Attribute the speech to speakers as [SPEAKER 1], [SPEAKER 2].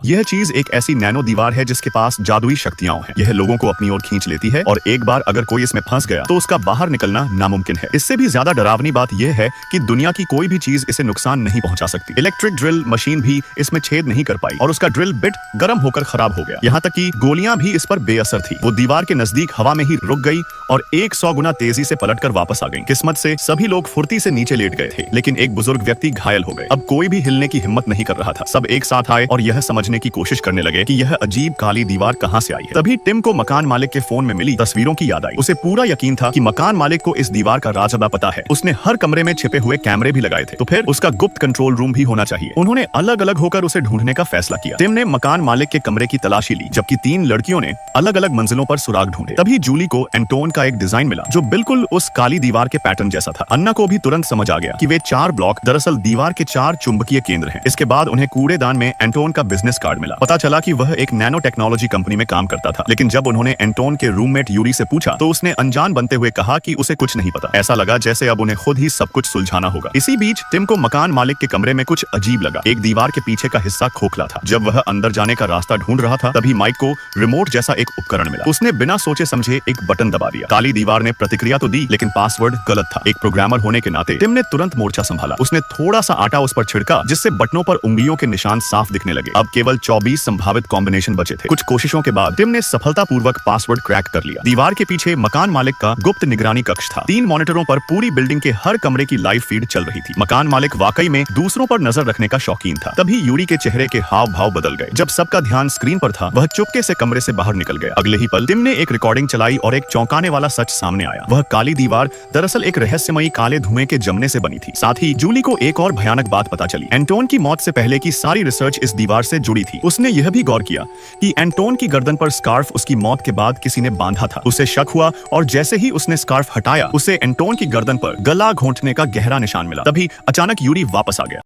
[SPEAKER 1] यह चीज एक ऐसी नैनो दीवार है जिसके पास जादुई शक्तियां हैं। यह लोगों को अपनी ओर खींच लेती है और एक बार अगर कोई इसमें फंस गया तो उसका बाहर निकलना नामुमकिन है। इससे भी ज्यादा डरावनी बात यह है कि दुनिया की कोई भी चीज इसे नुकसान नहीं पहुंचा सकती। इलेक्ट्रिक ड्रिल मशीन भी इसमें छेद नहीं कर पाई और उसका ड्रिल बिट गर्म होकर खराब हो गया। यहाँ तक कि गोलियां भी इस पर बेअसर थी। वो दीवार के नजदीक हवा में ही रुक गई और 100 गुना तेजी से पलटकर वापस आ गई। किस्मत से सभी लोग फुर्ती से नीचे लेट गए थे, लेकिन एक बुजुर्ग व्यक्ति घायल हो गए। अब कोई भी हिलने की हिम्मत नहीं कर रहा था। सब एक साथ आए और यह समझने की कोशिश करने लगे कि यह अजीब काली दीवार कहां से आई है। तभी टिम को मकान मालिक के फोन में मिली तस्वीरों की याद आई। उसे पूरा यकीन था कि मकान मालिक को इस दीवार का राज अदा पता है। उसने हर कमरे में छिपे हुए कैमरे भी लगाए थे, तो फिर उसका गुप्त कंट्रोल रूम भी होना चाहिए। उन्होंने अलग अलग होकर उसे ढूंढने का फैसला किया। टिम ने मकान मालिक के कमरे की तलाशी ली, जबकि 3 लड़कियों ने अलग अलग मंजिलों पर सुराग ढूंढे। तभी जूली को एंटोन का एक डिजाइन मिला जो बिल्कुल उस काली दीवार के पैटर्न जैसा था। अन्ना को भी तुरंत समझ आ गया कि वे 4 ब्लॉक दरअसल दीवार के 4 चुंबकीय केंद्र हैं। इसके बाद उन्हें कूड़ेदान में एंटोन का बिजनेस कार्ड मिला। पता चला कि वह एक नैनो टेक्नोलॉजी कंपनी में काम करता था, लेकिन जब उन्होंने एंटोन के रूममेट यूरी से पूछा तो उसने अनजान बनते हुए कहा कि उसे कुछ नहीं पता। ऐसा लगा जैसे अब उन्हें खुद ही सब कुछ सुलझाना होगा। इसी बीच टिम को मकान मालिक के कमरे में कुछ अजीब लगा। एक दीवार के पीछे का हिस्सा खोखला था। जब वह अंदर जाने का रास्ता ढूंढ रहा था तभी माइक को रिमोट जैसा एक उपकरण मिला। उसने बिना सोचे समझे एक बटन दबा दिया। काली दीवार ने प्रतिक्रिया तो दी, लेकिन पासवर्ड गलत था। एक प्रोग्रामर होने के नाते टिम ने तुरंत मोर्चा संभाला। उसने थोड़ा सा आटा उस पर छिड़का, जिससे बटनों पर उंगलियों के निशान साफ दिखने लगे। अब केवल 24 संभावित कॉम्बिनेशन बचे थे। कुछ कोशिशों के बाद टिम ने सफलतापूर्वक पासवर्ड क्रैक कर लिया। दीवार के पीछे मकान मालिक का गुप्त निगरानी कक्ष था। 3 मॉनिटरों पर पूरी बिल्डिंग के हर कमरे की लाइव फीड चल रही थी। मकान मालिक वाकई में दूसरों पर नजर रखने का शौकीन था। तभी यूरी के चेहरे के हाव भाव बदल गए। जब सबका ध्यान स्क्रीन पर था, वह चुपके से कमरे से बाहर निकल गया। अगले ही पल टिम ने एक रिकॉर्डिंग चलाई और एक चौंकाने वाला सच सामने आया। वह काली दीवार दरअसल एक रहस्यमयी काले धुएं के जमने से बनी थी। साथ ही जूली को एक और भयानक बात पता चली। एंटोन की मौत से पहले की सारी रिसर्च इस दीवार से जुड़ी थी। उसने यह भी गौर किया कि एंटोन की गर्दन पर स्कार्फ उसकी मौत के बाद किसी ने बांधा था। उसे शक हुआ और जैसे ही उसने स्कार्फ हटाया, उसे एंटोन की गर्दन पर गला घोंटने का गहरा निशान मिला। तभी अचानक यूरी वापस आ गया।